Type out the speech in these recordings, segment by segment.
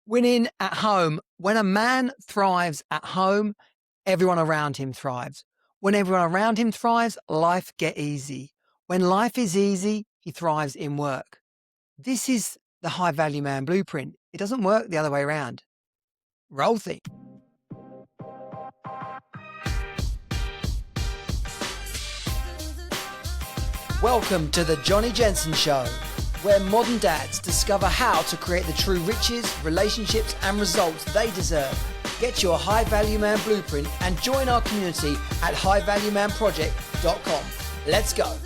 Winning at home. When a man thrives at home, everyone around him thrives. When everyone around him thrives, life get easy. When life is easy, he thrives in work. This is the high value man blueprint. It doesn't work the other way around. Roll theme. Welcome to the Jonnie Jensen Show, where modern dads discover how to create the true riches, relationships and results they deserve. Get your high value man blueprint and join our community at highvaluemanproject.com. Let's go.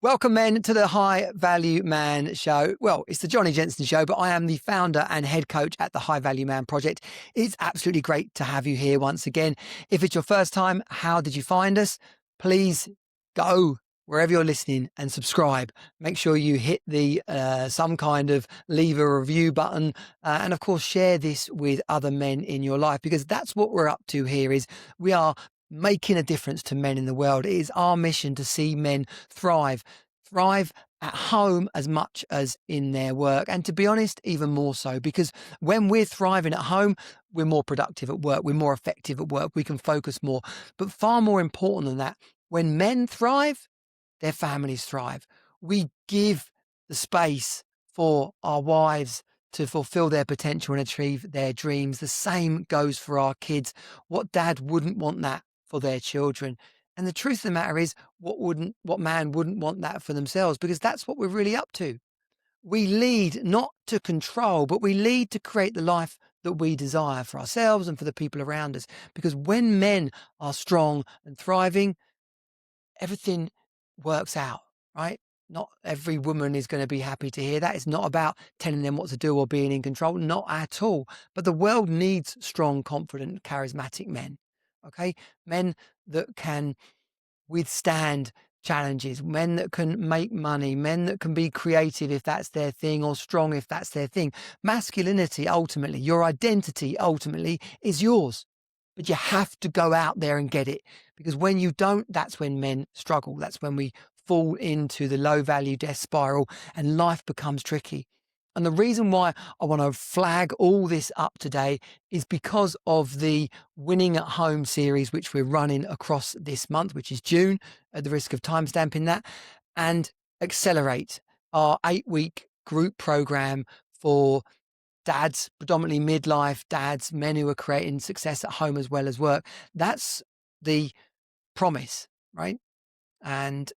Welcome, men, to the High Value Man Show. Well, it's the Jonnie Jensen Show, but I am the founder and head coach at the High Value Man Project. It's absolutely great to have you here once again. If it's your first time, how did you find us? Please go wherever you're listening and subscribe. Make sure you hit the some kind of leave a review button, and of course share this with other men in your life, because that's what we're up to here. Is we are making a difference to men in the world. It is our mission to see men thrive at home as much as in their work, and to be honest, even more so, because when we're thriving at home, we're more productive at work, we're more effective at work, we can focus more. But far more important than that, when men thrive, their families thrive. We give the space for our wives to fulfill their potential and achieve their dreams. The same goes for our kids. What dad wouldn't want that for their children? And the truth of the matter is, what man wouldn't want that for themselves? Because that's what we're really up to. We lead not to control, but we lead to create the life that we desire for ourselves and for the people around us. Because when men are strong and thriving, everything works out, right? Not every woman is going to be happy to hear that. It's not about telling them what to do or being in control, not at all. But the world needs strong, confident, charismatic men, okay? Men that can withstand challenges, men that can make money, men that can be creative if that's their thing, or strong if that's their thing. Masculinity, ultimately, your identity, ultimately, is yours. But you have to go out there and get it, because when you don't, that's when men struggle. That's when we fall into the low value death spiral and life becomes tricky. And the reason why I want to flag all this up today is because of the Winning at Home series, which we're running across this month, which is June, at the risk of timestamping that, and Accelerate, our 8-week group program for dads, predominantly midlife dads, men who are creating success at home as well as work. That's the promise, right? And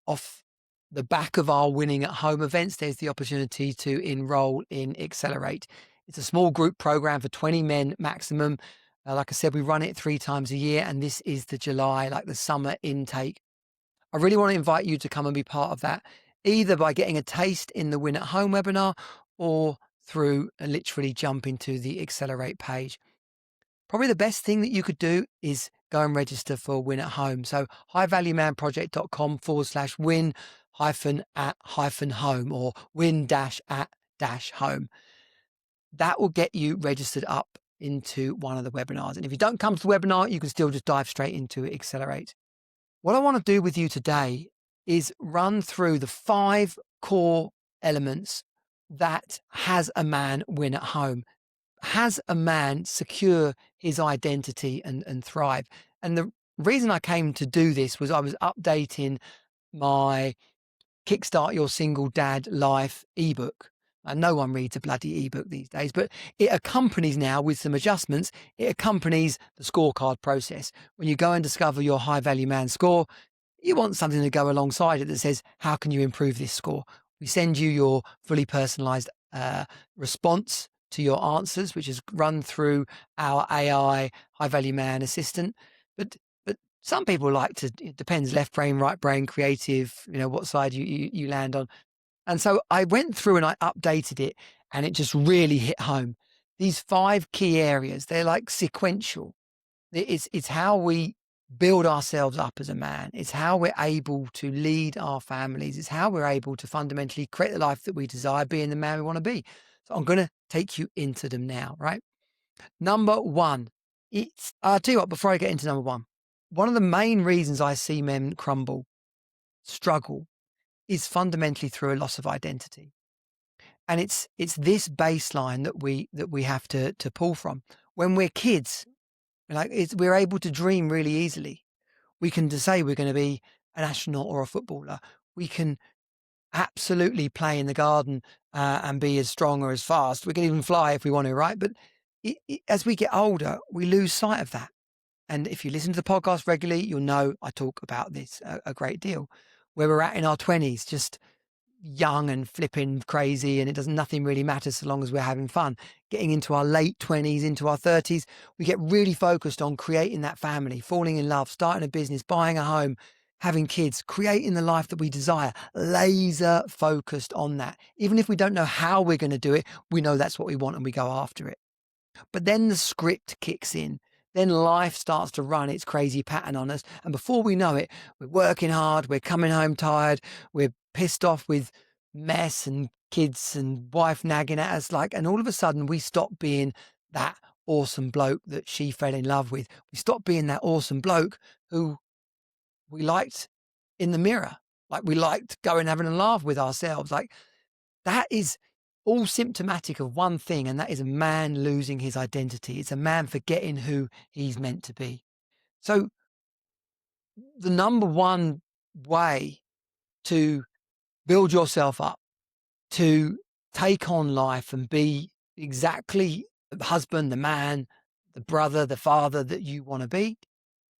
off the back of our Winning at Home events, there's the opportunity to enroll in Accelerate. It's a small group program for 20 men maximum. Like I said, we run it 3 times a year, and this is the July, like the summer intake. I really want to invite you to come and be part of that, either by getting a taste in the Win at Home webinar or through literally jump into the Accelerate page. Probably the best thing that you could do is go and register for Win at Home. So highvaluemanproject.com/win at home, or win-at-home. That will get you registered up into one of the webinars. And if you don't come to the webinar, you can still just dive straight into Accelerate. What I want to do with you today is run through the 5 core elements that has a man win at home, has a man secure his identity and thrive. And the reason I came to do this was I was updating my Kickstart Your Single Dad Life ebook. And no one reads a bloody ebook these days, but it accompanies now, with some adjustments, it accompanies the scorecard process. When you go and discover your high value man score, you want something to go alongside it that says, how can you improve this score? We send you your fully personalized response to your answers, which is run through our AI high value man assistant. But some people like to, it depends, left brain, right brain, creative, what side you land on. And so I went through and I updated it, and it just really hit home. These 5 key areas, they're like sequential. It's how we build ourselves up as a man. It's how we're able to lead our families. It's how we're able to fundamentally create the life that we desire, being the man we want to be. So I'm going to take you into them now, right? Number 1, I'll tell you what, before I get into number 1, one of the main reasons I see men crumble, struggle, is fundamentally through a loss of identity. And it's this baseline that we have to pull from. When we're kids, we're able to dream really easily. We can just say we're going to be an astronaut or a footballer. We can absolutely play in the garden and be as strong or as fast. We can even fly if we want to, right? But as we get older, we lose sight of that. And if you listen to the podcast regularly, you'll know I talk about this a great deal. Where we're at in our 20s, just young and flipping crazy, and nothing really matters so long as we're having fun. Getting into our late 20s, into our 30s, we get really focused on creating that family, falling in love, starting a business, buying a home, having kids, creating the life that we desire, laser focused on that. Even if we don't know how we're going to do it, we know that's what we want and we go after it. But then the script kicks in. Then life starts to run its crazy pattern on us. And before we know it, we're working hard, we're coming home tired, we're pissed off with mess and kids and wife nagging at us. And all of a sudden we stop being that awesome bloke that she fell in love with. We stop being that awesome bloke who we liked in the mirror. Like we liked going and having a laugh with ourselves. That is all symptomatic of one thing, and that is a man losing his identity. It's a man forgetting who he's meant to be. So the number one way to build yourself up, to take on life and be exactly the husband, the man, the brother, the father that you want to be,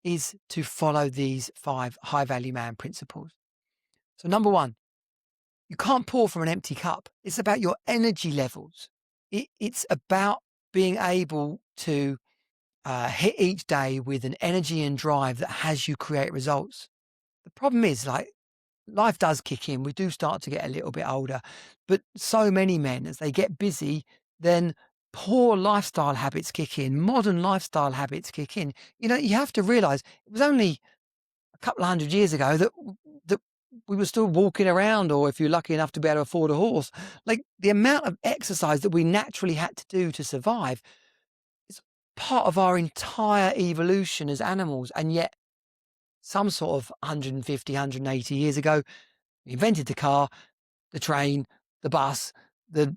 is to follow these 5 high value man principles. So number one, you can't pour from an empty cup. It's about your energy levels. It's about being able to hit each day with an energy and drive that has you create results. The problem is, life does kick in. We do start to get a little bit older, but so many men, as they get busy, then poor lifestyle habits kick in, modern lifestyle habits kick in. You have to realize it was only a couple of 100 years ago that we were still walking around, or if you're lucky enough to be able to afford a horse, the amount of exercise that we naturally had to do to survive is part of our entire evolution as animals. And yet some sort of 150, 180 years ago, we invented the car, the train, the bus, the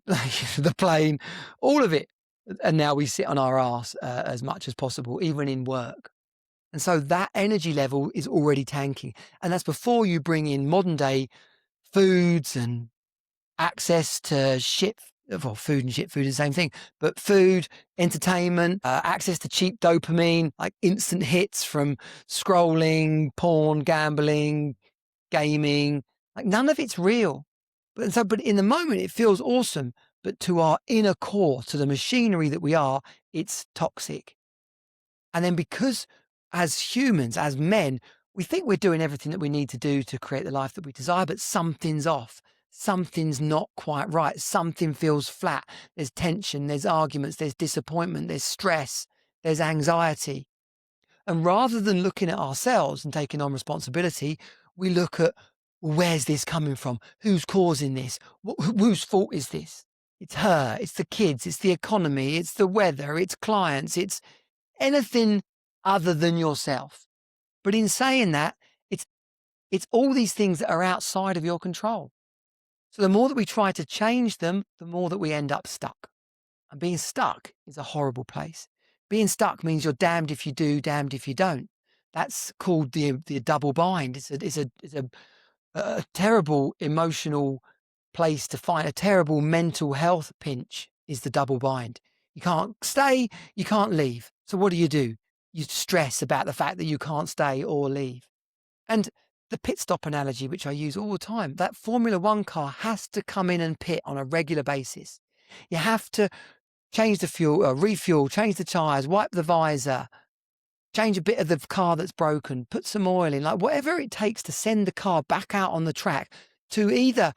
the plane, all of it. And now we sit on our arse as much as possible, even in work. And so that energy level is already tanking. And that's before you bring in modern day foods and access to shit. Well, food and shit food is the same thing, but food, entertainment, access to cheap dopamine, like instant hits from scrolling, porn, gambling, gaming. None of it's real. But in the moment, it feels awesome. But to our inner core, to the machinery that we are, it's toxic. And then because as humans, as men, we think we're doing everything that we need to do to create the life that we desire, but something's off. Something's not quite right. Something feels flat. There's tension, there's arguments, there's disappointment, there's stress, there's anxiety. And rather than looking at ourselves and taking on responsibility, we look at, where's this coming from? Who's causing this? Whose fault is this? It's her, it's the kids, it's the economy, it's the weather, it's clients, it's anything other than yourself. But in saying that, it's all these things that are outside of your control. So the more that we try to change them, the more that we end up stuck. And being stuck is a horrible place. Being stuck means you're damned if you do, damned if you don't. That's called the double bind. It's a terrible emotional place to find. A terrible mental health pinch is the double bind. You can't stay, you can't leave. So what do? You stress about the fact that you can't stay or leave. And the pit stop analogy, which I use all the time, that Formula One car has to come in and pit on a regular basis. You have to change the fuel, refuel, change the tyres, wipe the visor, change a bit of the car that's broken, put some oil in, whatever it takes to send the car back out on the track to either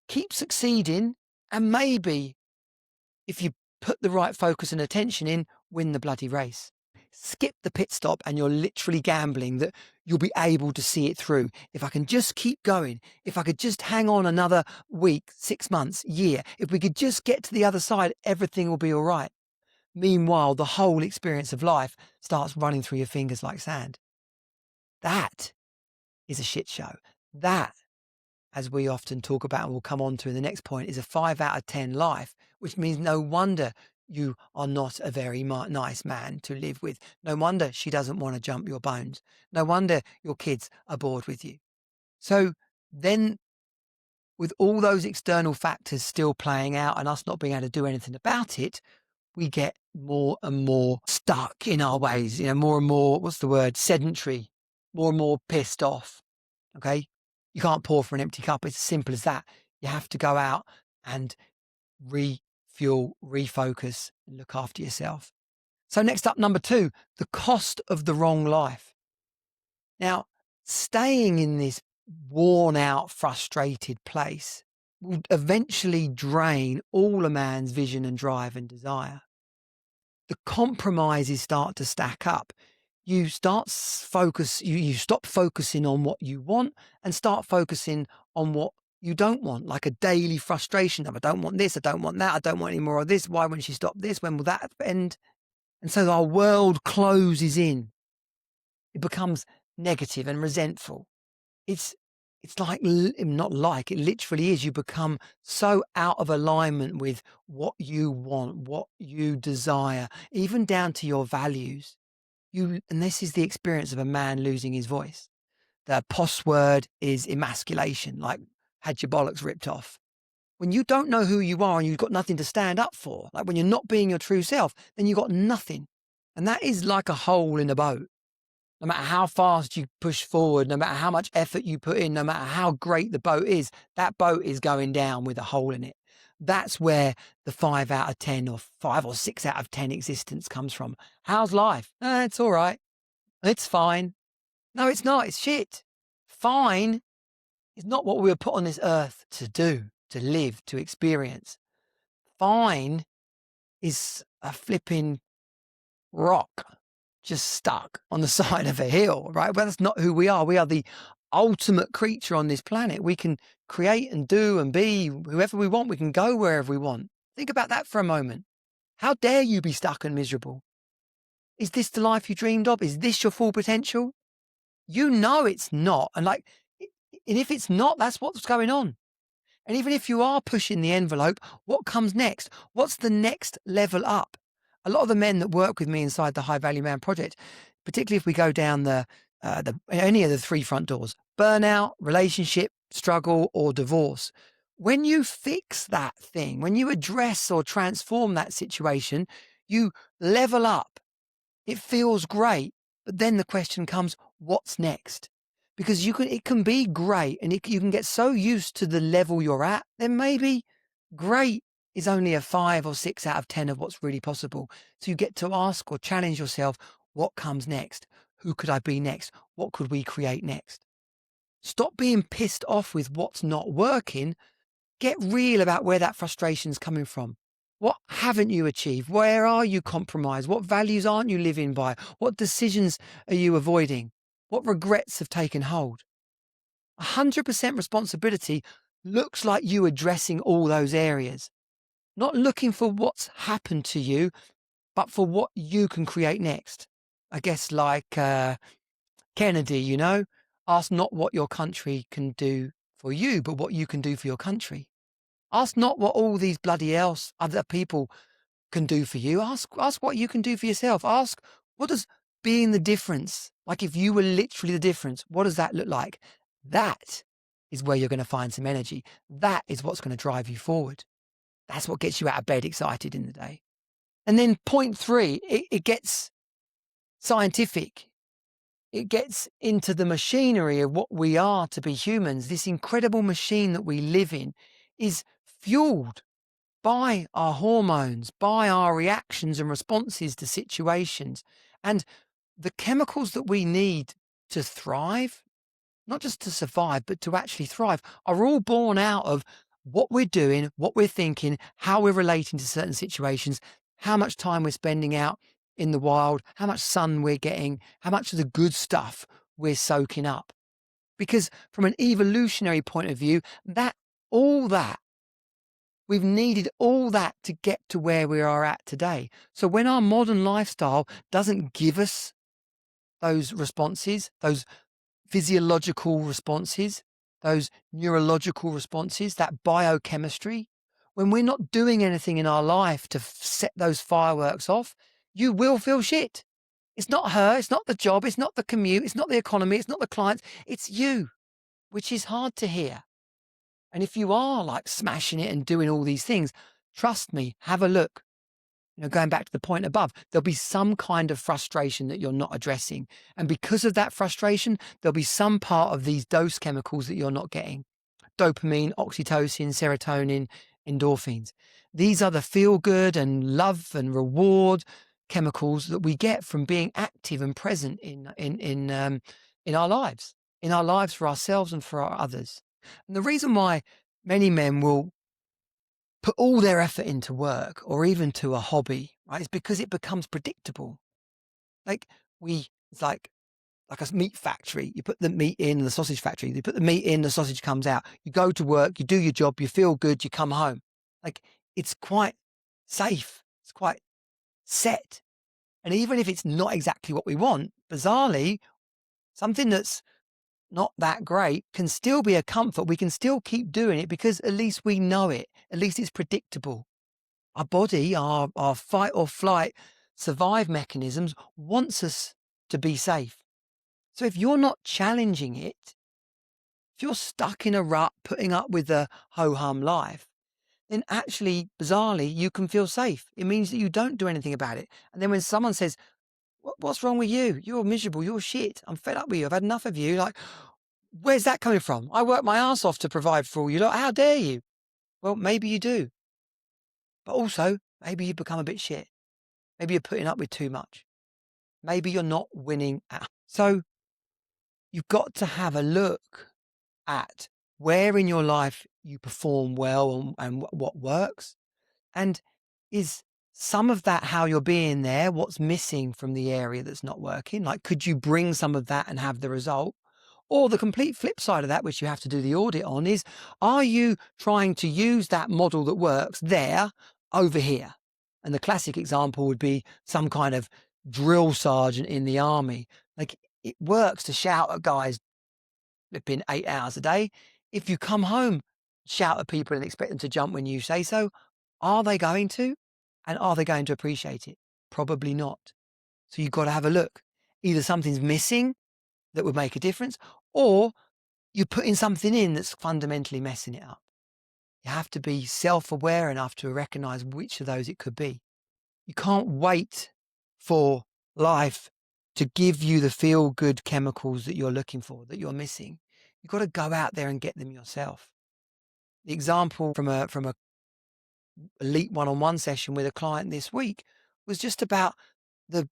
keep succeeding and maybe, if you put the right focus and attention in, win the bloody race. Skip the pit stop and you're literally gambling that you'll be able to see it through. If I can just keep going, if I could just hang on another week, 6 months, year, if we could just get to the other side, everything will be all right. Meanwhile, the whole experience of life starts running through your fingers like sand. That is a shit show. That as we often talk about and we'll come on to in the next point, is a 5 out of 10 life, which means no wonder you are not a very nice man to live with. No wonder she doesn't want to jump your bones. No wonder your kids are bored with you. So then, with all those external factors still playing out and us not being able to do anything about it, we get more and more stuck in our ways, more and more, what's the word, sedentary, more and more pissed off. Okay. You can't pour from an empty cup. It's as simple as that. You have to go out and refuel, refocus, and look after yourself. So next up, number 2, the cost of the wrong life. Now, staying in this worn out, frustrated place will eventually drain all a man's vision and drive and desire. The compromises start to stack up. You stop focusing on what you want and start focusing on what you don't want, like a daily frustration of, I don't want this, I don't want that, I don't want any more of this. Why won't she stop this? When will that end? And so our world closes in. It becomes negative and resentful. It's like, not like, it literally is. You become so out of alignment with what you want, what you desire, even down to your values. And this is the experience of a man losing his voice. The POS word is emasculation, like had your bollocks ripped off. When you don't know who you are and you've got nothing to stand up for, like when you're not being your true self, then you've got nothing. And that is like a hole in a boat. No matter how fast you push forward, no matter how much effort you put in, no matter how great the boat is, that boat is going down with a hole in it. That's where the 5 out of 10 or 5 or 6 out of 10 existence comes from. How's life? It's all right. It's fine. No, it's not. It's shit. Fine is not what we were put on this earth to do, to live, to experience. Fine is a flipping rock just stuck on the side of a hill, right? Well, that's not who we are. We are the ultimate creature on this planet. We can create and do and be whoever we want. We can go wherever we want. Think about that for a moment. How dare you be stuck and miserable? Is this the life you dreamed of? Is this your full potential? You know it's not. And if it's not, that's what's going on. And even if you are pushing the envelope, what comes next? What's the next level up? A lot of the men that work with me inside the High Value Man project, particularly if we go down any of the 3 front doors, burnout, relationship, struggle, or divorce. When you fix that thing, when you address or transform that situation, you level up. It feels great. But then the question comes, what's next? Because it can be great and you can get so used to the level you're at, then maybe great is only a 5 or 6 out of 10 of what's really possible. So you get to ask or challenge yourself, what comes next? Who could I be next? What could we create next? Stop being pissed off with what's not working. Get real about where that frustration's coming from. What haven't you achieved? Where are you compromised? What values aren't you living by? What decisions are you avoiding? What regrets have taken hold? 100% responsibility looks like you addressing all those areas. Not looking for what's happened to you, but for what you can create next. I guess like Kennedy, ask not what your country can do for you, but what you can do for your country. Ask not what all these bloody other people can do for you. Ask what you can do for yourself. Ask, what does being the difference, like if you were literally the difference, what does that look like? That is where you're going to find some energy. That is what's going to drive you forward. That's what gets you out of bed excited in the day. And then point 3, it gets scientific. It gets into the machinery of what we are to be humans. This incredible machine that we live in is fueled by our hormones, by our reactions and responses to situations. And the chemicals that we need to thrive, not just to survive, but to actually thrive, are all born out of what we're doing, what we're thinking, how we're relating to certain situations, how much time we're spending out in the wild, how much sun we're getting, how much of the good stuff we're soaking up. Because from an evolutionary point of view, we've needed all that to get to where we are at today. So when our modern lifestyle doesn't give us those responses, those physiological responses, those neurological responses, that biochemistry, when we're not doing anything in our life to set those fireworks off, you will feel shit. It's not her, it's not the job, it's not the commute, it's not the economy, it's not the clients, it's you, which is hard to hear. And if you are like smashing it and doing all these things, trust me, have a look. Going back to the point above, there'll be some kind of frustration that you're not addressing. And because of that frustration, there'll be some part of these dose chemicals that you're not getting. Dopamine, oxytocin, serotonin, endorphins. These are the feel good and love and reward chemicals that we get from being active and present in our lives for ourselves and for our others. And the reason why many men will put all their effort into work or even to a hobby, right, is because it becomes predictable. Like it's like a meat factory. You put the meat in the sausage factory. You put the meat in, the sausage comes out. You go to work, you do your job, you feel good, you come home. Like it's quite safe. It's quite set. And even if it's not exactly what we want, bizarrely, something that's not that great can still be a comfort. We can still keep doing it because at least we know it. At least it's predictable. Our body, our fight or flight survive mechanisms wants us to be safe. So if you're not challenging it, if you're stuck in a rut, putting up with the ho-hum life, then actually, bizarrely, you can feel safe. It means that you don't do anything about it. And then when someone says, what's wrong with you? You're miserable. You're shit. I'm fed up with you. I've had enough of you. Like, where's that coming from? I work my ass off to provide for all you lot. How dare you? Well, maybe you do. But also, maybe you become a bit shit. Maybe you're putting up with too much. Maybe you're not winning out. So you've got to have a look at where in your life you perform well and what works. And is some of that how you're being there? What's missing from the area that's not working? Like, could you bring some of that and have the result? Or the complete flip side of that, which you have to do the audit on, is are you trying to use that model that works there over here? And the classic example would be some kind of drill sergeant in the army. Like, it works to shout at guys flipping 8 hours a day. If you come home, shout at people and expect them to jump when you say so, are they going to? And are they going to appreciate it? Probably not. So you've got to have a look. Either something's missing that would make a difference, or you're putting something in that's fundamentally messing it up. You have to be self-aware enough to recognize which of those it could be. You can't wait for life to give you the feel-good chemicals that you're looking for, that you're missing. You've got to go out there and get them yourself. The example from a elite one-on-one session with a client this week was just about the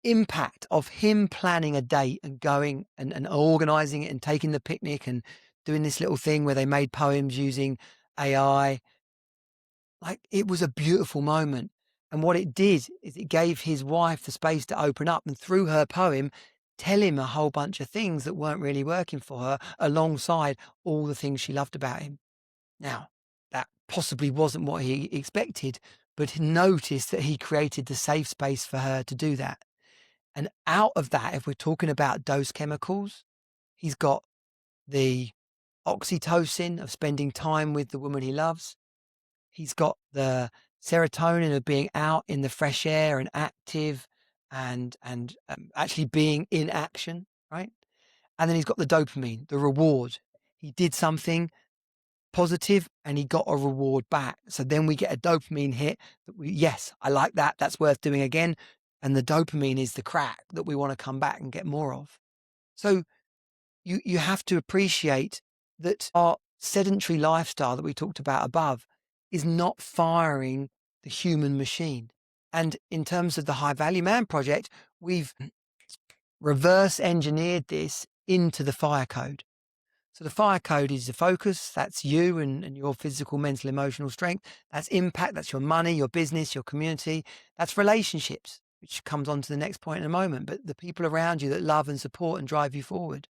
impact of him planning a date and going and organizing it and taking the picnic and doing this little thing where they made poems using AI. Like, it was a beautiful moment. And what it did is it gave his wife the space to open up and through her poem, tell him a whole bunch of things that weren't really working for her alongside all the things she loved about him. Now, that possibly wasn't what he expected, but noticed that he created the safe space for her to do that. And out of that, if we're talking about dose chemicals, he's got the oxytocin of spending time with the woman he loves. He's got the serotonin of being out in the fresh air and active and actually being in action, right? And then he's got the dopamine, the reward. He did something positive and he got a reward back. So then we get a dopamine hit that yes, I like that. That's worth doing again. And the dopamine is the crack that we want to come back and get more of. So you have to appreciate that our sedentary lifestyle that we talked about above is not firing the human machine. And in terms of the High Value Man project, we've reverse engineered this into the fire code. So the fire code is the focus. That's you and your physical, mental, emotional strength. That's impact. That's your money, your business, your community. That's relationships, which comes on to the next point in a moment. But the people around you that love and support and drive you forward.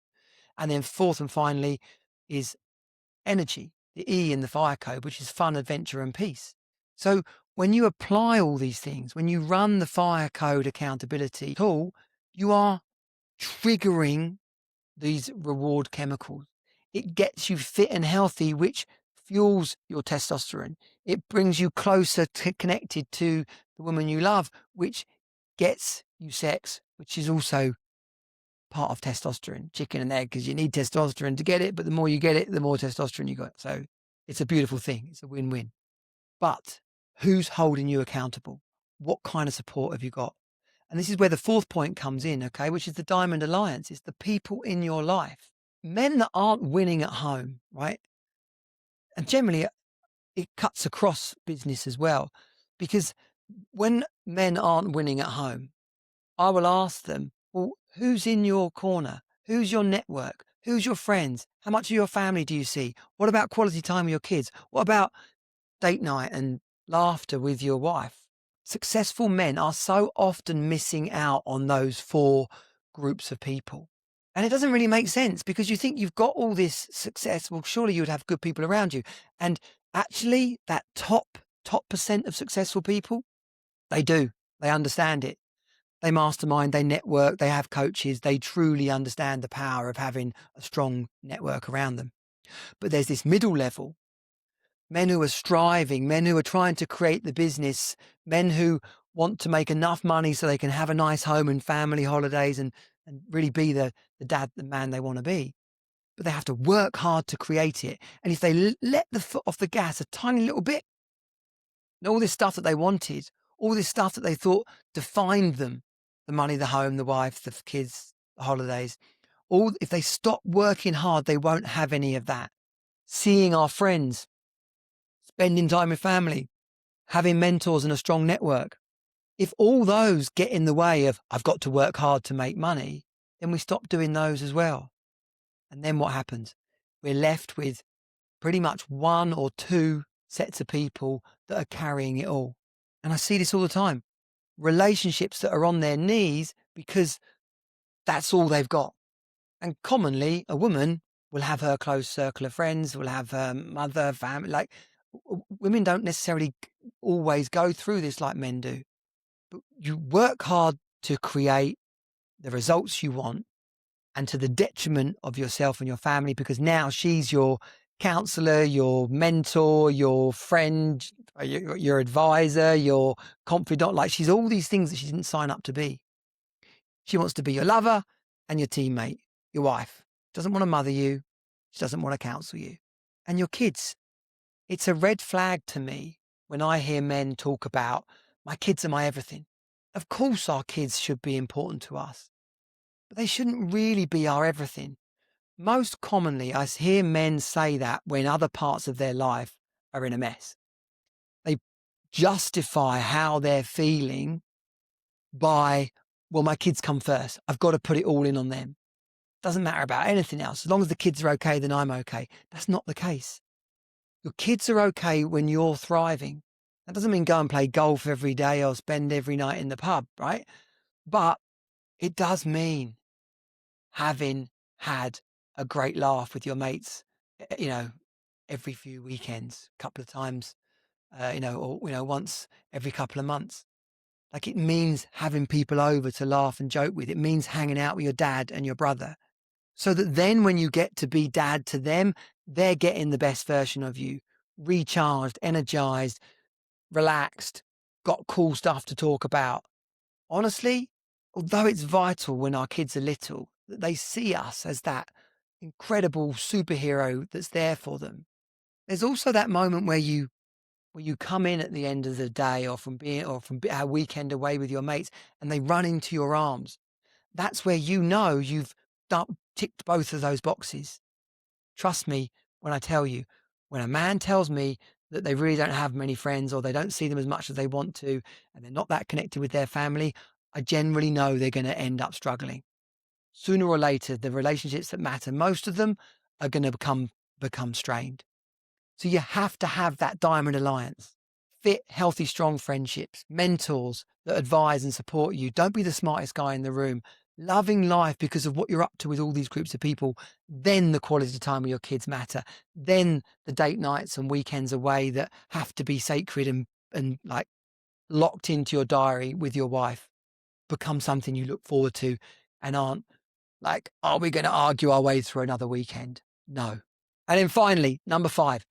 And then fourth and finally is energy, the E in the fire code, which is fun, adventure, and peace. So when you apply all these things, when you run the fire code accountability tool, you are triggering these reward chemicals. It gets you fit and healthy, which fuels your testosterone. It brings you closer to connected to the woman you love, which gets you sex, which is also part of testosterone, chicken and egg, because you need testosterone to get it. But the more you get it, the more testosterone you got. So it's a beautiful thing. It's a win-win. But who's holding you accountable? What kind of support have you got? And this is where the fourth point comes in, okay, which is the Diamond Alliance. It's the people in your life. Men that aren't winning at home, right? And generally, it cuts across business as well. Because when men aren't winning at home, I will ask them, well, who's in your corner? Who's your network? Who's your friends? How much of your family do you see? What about quality time with your kids? What about date night and laughter with your wife? Successful men are so often missing out on those four groups of people. And it doesn't really make sense because you think you've got all this success. Well, surely you would have good people around you. And actually, that top percent of successful people, they do. They understand it. They mastermind, they network, they have coaches. They truly understand the power of having a strong network around them. But there's this middle level, men who are striving, men who are trying to create the business, men who want to make enough money so they can have a nice home and family holidays and really be the dad, the man they want to be. But they have to work hard to create it. And if they let the foot off the gas a tiny little bit, and all this stuff that they wanted, all this stuff that they thought defined them, the money, the home, the wife, the kids, the holidays, if they stop working hard, they won't have any of that. Seeing our friends, spending time with family, having mentors and a strong network. If all those get in the way of, I've got to work hard to make money, then we stop doing those as well. And then what happens? We're left with pretty much one or two sets of people that are carrying it all. And I see this all the time. Relationships that are on their knees because that's all they've got. And commonly, a woman will have her close circle of friends, will have her mother, family. Like, women don't necessarily always go through this like men do. But you work hard to create the results you want, and to the detriment of yourself and your family, because now she's your counselor, your mentor, your friend, your advisor, your confidant. Like, she's all these things that she didn't sign up to be. She wants to be your lover and your teammate, your wife. Doesn't want to mother you. She doesn't want to counsel you. And your kids. It's a red flag to me when I hear men talk about, my kids are my everything. Of course our kids should be important to us, but they shouldn't really be our everything. Most commonly, I hear men say that when other parts of their life are in a mess. They justify how they're feeling by, well, my kids come first. I've got to put it all in on them. Doesn't matter about anything else. As long as the kids are okay, then I'm okay. That's not the case. Your kids are okay when you're thriving. That doesn't mean go and play golf every day or spend every night in the pub, right? But it does mean having had a great laugh with your mates, every few weekends, a couple of times, once every couple of months. Like, it means having people over to laugh and joke with. It means hanging out with your dad and your brother, so that then when you get to be dad to them, they're getting the best version of you, recharged, energized, relaxed, got cool stuff to talk about. Honestly, although it's vital when our kids are little that they see us as that incredible superhero that's there for them, there's also that moment where you come in at the end of the day or from our weekend away with your mates and they run into your arms. That's where you've ticked both of those boxes. Trust me when I tell you, when a man tells me that they really don't have many friends or they don't see them as much as they want to and they're not that connected with their family, I generally know they're going to end up struggling. Sooner or later, the relationships that matter most of them are going to become strained. So you have to have that Diamond Alliance. Fit, healthy, strong friendships, mentors that advise and support you. Don't be the smartest guy in the room. Loving life because of what you're up to with all these groups of people. Then the quality time with your kids matter. Then the date nights and weekends away that have to be sacred and like locked into your diary with your wife become something you look forward to and aren't like, are we going to argue our way through another weekend? No. And then finally, number 5,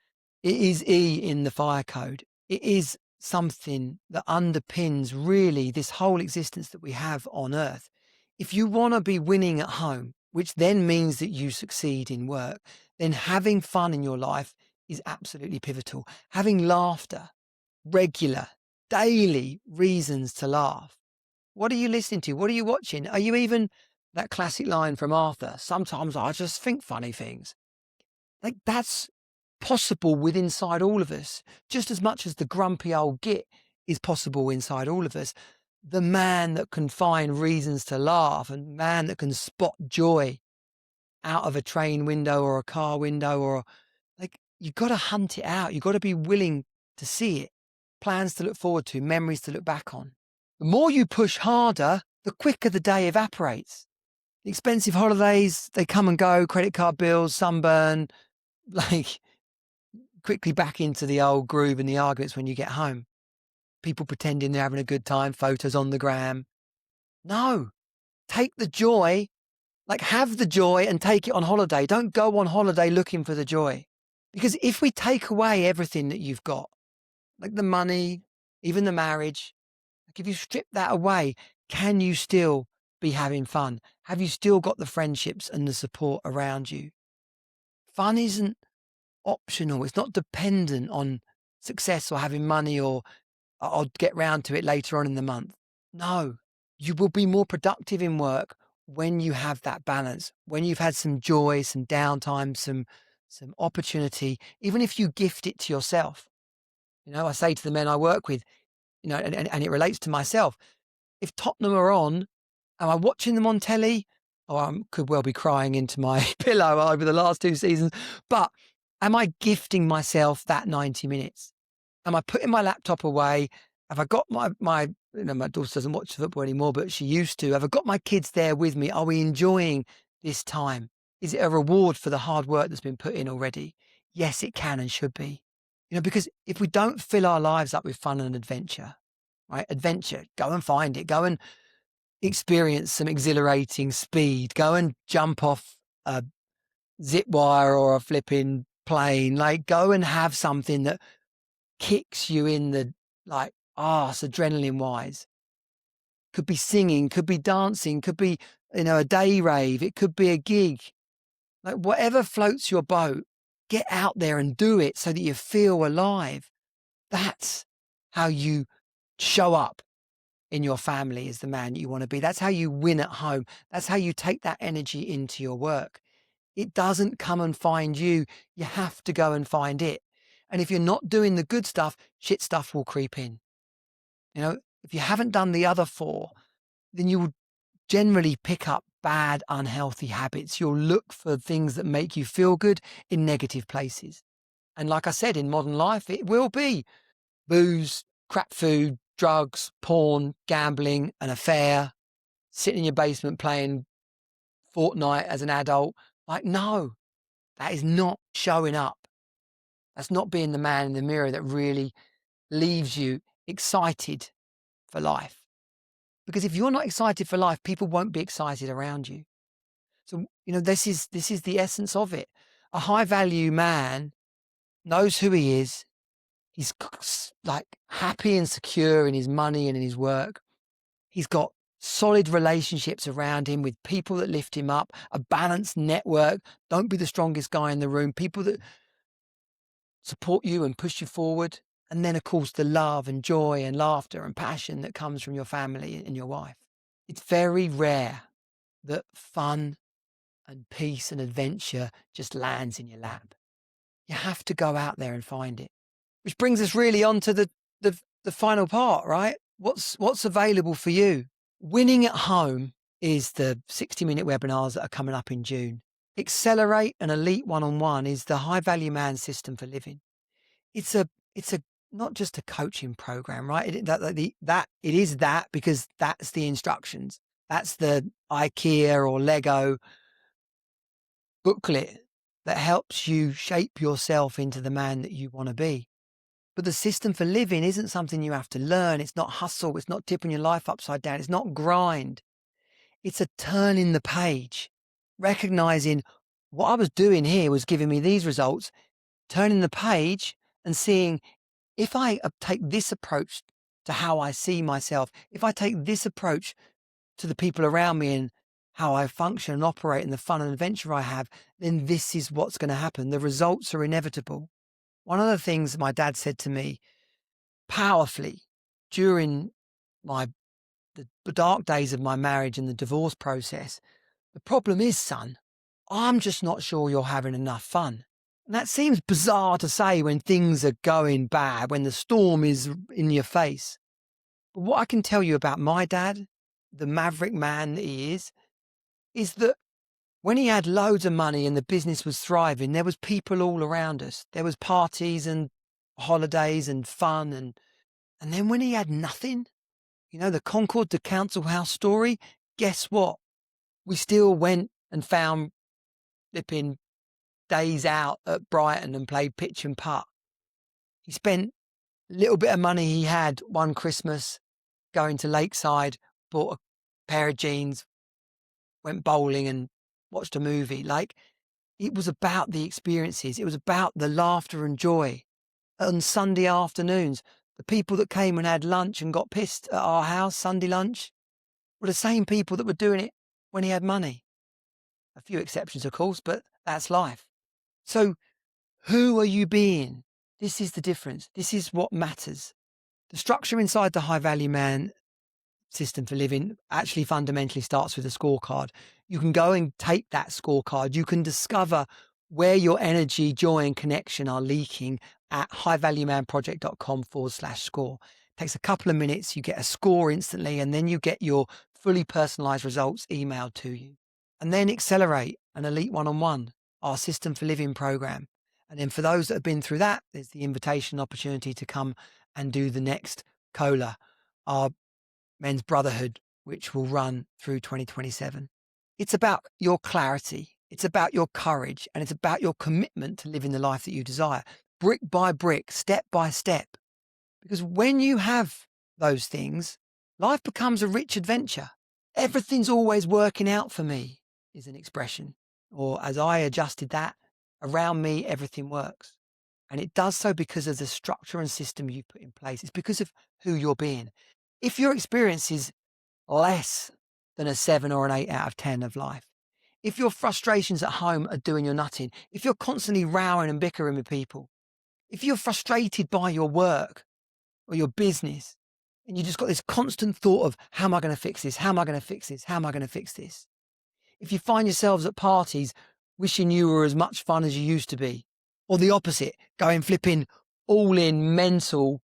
it is E in the fire code. It is something that underpins really this whole existence that we have on earth. If you want to be winning at home, which then means that you succeed in work, then having fun in your life is absolutely pivotal. Having laughter, regular, daily reasons to laugh. What are you listening to? What are you watching? Are you even that classic line from Arthur? Sometimes I just think funny things. Like that's possible with inside all of us, just as much as the grumpy old git is possible inside all of us. The man that can find reasons to laugh and man that can spot joy out of a train window or a car window or like you got to hunt it out. You got to be willing to see it, plans to look forward to, memories to look back on. The more you push harder, the quicker the day evaporates. The expensive holidays, they come and go, credit card bills, sunburn, like quickly back into the old groove and the arguments when you get home. People pretending they're having a good time, photos on the gram. No, take the joy, like have the joy and take it on holiday. Don't go on holiday looking for the joy. Because if we take away everything that you've got, like the money, even the marriage, like if you strip that away, can you still be having fun? Have you still got the friendships and the support around you? Fun isn't optional. It's not dependent on success or having money or I'll get round to it later on in the month. No, you will be more productive in work when you have that balance, when you've had some joy, some downtime, some opportunity, even if you gift it to yourself. You know, I say to the men I work with, you know, and it relates to myself. If Tottenham are on, am I watching them on telly? Or I could well be crying into my pillow over the last 2 seasons. But am I gifting myself that 90 minutes? Am I putting my laptop away? Have I got my you know, my daughter doesn't watch football anymore, but she used to. Have I got my kids there with me? Are we enjoying this time? Is it a reward for the hard work that's been put in already? Yes, it can and should be. You know, because if we don't fill our lives up with fun and adventure, right? Adventure, go and find it. Go and experience some exhilarating speed. Go and jump off a zip wire or a flipping plane. Like, go and have something that kicks you in the like arse adrenaline wise. Could be singing, could be dancing, could be, you know, a day rave, it could be a gig. Like whatever floats your boat, get out there and do it so that you feel alive. That's how you show up in your family as the man you want to be. That's how you win at home. That's how you take that energy into your work. It doesn't come and find you. You have to go and find it. And if you're not doing the good stuff, shit stuff will creep in. You know, if you haven't done the other 4, then you will generally pick up bad, unhealthy habits. You'll look for things that make you feel good in negative places. And like I said, in modern life, it will be booze, crap food, drugs, porn, gambling, an affair, sitting in your basement playing Fortnite as an adult. Like, no, that is not showing up. That's not being the man in the mirror that really leaves you excited for life. Because if you're not excited for life, people won't be excited around you. So, you know, this is the essence of it. A high value man knows who he is. He's like happy and secure in his money and in his work. He's got solid relationships around him with people that lift him up, a balanced network. Don't be the strongest guy in the room. People that support you and push you forward. And then, of course, the love and joy and laughter and passion that comes from your family and your wife. It's very rare that fun and peace and adventure just lands in your lap. You have to go out there and find it. Which brings us really on to the final part, right? What's available for you? Winning at Home is the 60-minute webinars that are coming up in June. Accelerate and Elite One-on-One is the high value man system for living. It's a not just a coaching program, right? It is that because that's the instructions. That's the IKEA or Lego booklet that helps you shape yourself into the man that you want to be. But the system for living isn't something you have to learn. It's not hustle. It's not tipping your life upside down. It's not grind. It's a turn in the page, recognizing What I was doing here was giving me these results, turning the page and seeing if I take this approach to how I see myself, if I take this approach to the people around me and how I function and operate and the fun and adventure I have, then this is what's going to happen. The results are inevitable. One of the things my dad said to me powerfully during the dark days of my marriage and the divorce process, the problem is, son, I'm just not sure you're having enough fun. And that seems bizarre to say when things are going bad, when the storm is in your face. But what I can tell you about my dad, the maverick man that he is that when he had loads of money and the business was thriving, there was people all around us. There was parties and holidays and fun. And then when he had nothing, the Concord to Council House story, guess what? We still went and found flipping days out at Brighton and played pitch and putt. He spent a little bit of money he had one Christmas going to Lakeside, bought a pair of jeans, went bowling and watched a movie. Like, it was about the experiences. It was about the laughter and joy. On Sunday afternoons, the people that came and had lunch and got pissed at our house, Sunday lunch, were the same people that were doing it when he had money. A few exceptions, of course, but that's life. So who are you being? This is the difference. This is what matters. The structure inside the High Value Man system for living actually fundamentally starts with a scorecard. You can go and take that scorecard. You can discover where your energy, joy and connection are leaking at highvaluemanproject.com/score. It takes a couple of minutes. You get a score instantly, and then you get your fully personalized results emailed to you. And then Accelerate, an elite one-on-one, our system for living program. And then for those that have been through that, there's the invitation opportunity to come and do the next COLA, our men's brotherhood, which will run through 2027. It's about your clarity. It's about your courage, and it's about your commitment to living the life that you desire, brick by brick, step by step. Because when you have those things, life becomes a rich adventure. Everything's always working out for me is an expression. Or as I adjusted that, around me, everything works. And it does so because of the structure and system you put in place. It's because of who you're being. If your experience is less than a 7 or an 8 out of 10 of life, if your frustrations at home are doing your nutting, if you're constantly rowing and bickering with people, if you're frustrated by your work or your business, and you just got this constant thought of, how am I going to fix this? How am I going to fix this? How am I going to fix this? If you find yourselves at parties wishing you were as much fun as you used to be, or the opposite, going flipping all in mental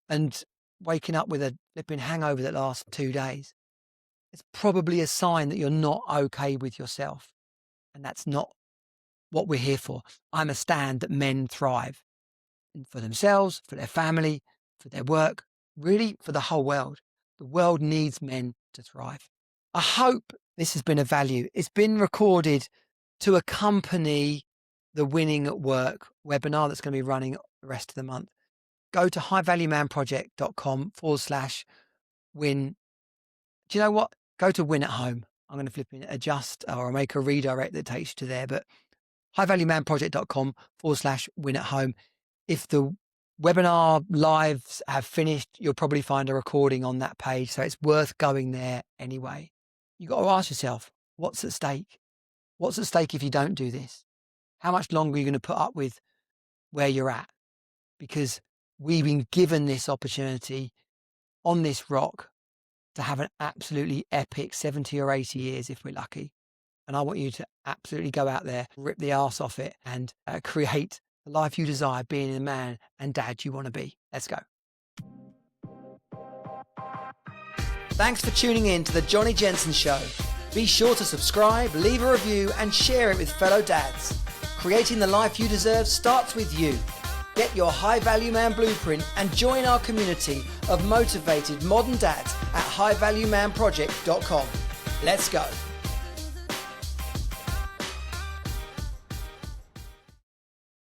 and waking up with a flipping hangover that lasts 2 days, it's probably a sign that you're not okay with yourself. And that's not what we're here for. I'm a stand that men thrive for themselves, for their family, for their work, really for the whole world. The world needs men to thrive. I hope this has been of value. It's been recorded to accompany the Winning at Work webinar that's going to be running the rest of the month. Go to highvaluemanproject.com/win. Do you know what? Go to Win at Home. I'm going to flip in, adjust or make a redirect that takes you to there. But highvaluemanproject.com/win at home. If the webinar lives have finished, you'll probably find a recording on that page. So it's worth going there anyway. You've got to ask yourself, what's at stake? What's at stake if you don't do this? How much longer are you going to put up with where you're at? Because we've been given this opportunity on this rock to have an absolutely epic 70 or 80 years if we're lucky. And I want you to absolutely go out there, rip the arse off it and create the life you desire, being the man and dad you want to be. Let's go. Thanks for tuning in to the Jonnie Jensen Show. Be sure to subscribe, leave a review and share it with fellow dads. Creating the life you deserve starts with you. Get your High Value Man blueprint and join our community of motivated modern dads at highvaluemanproject.com. Let's go.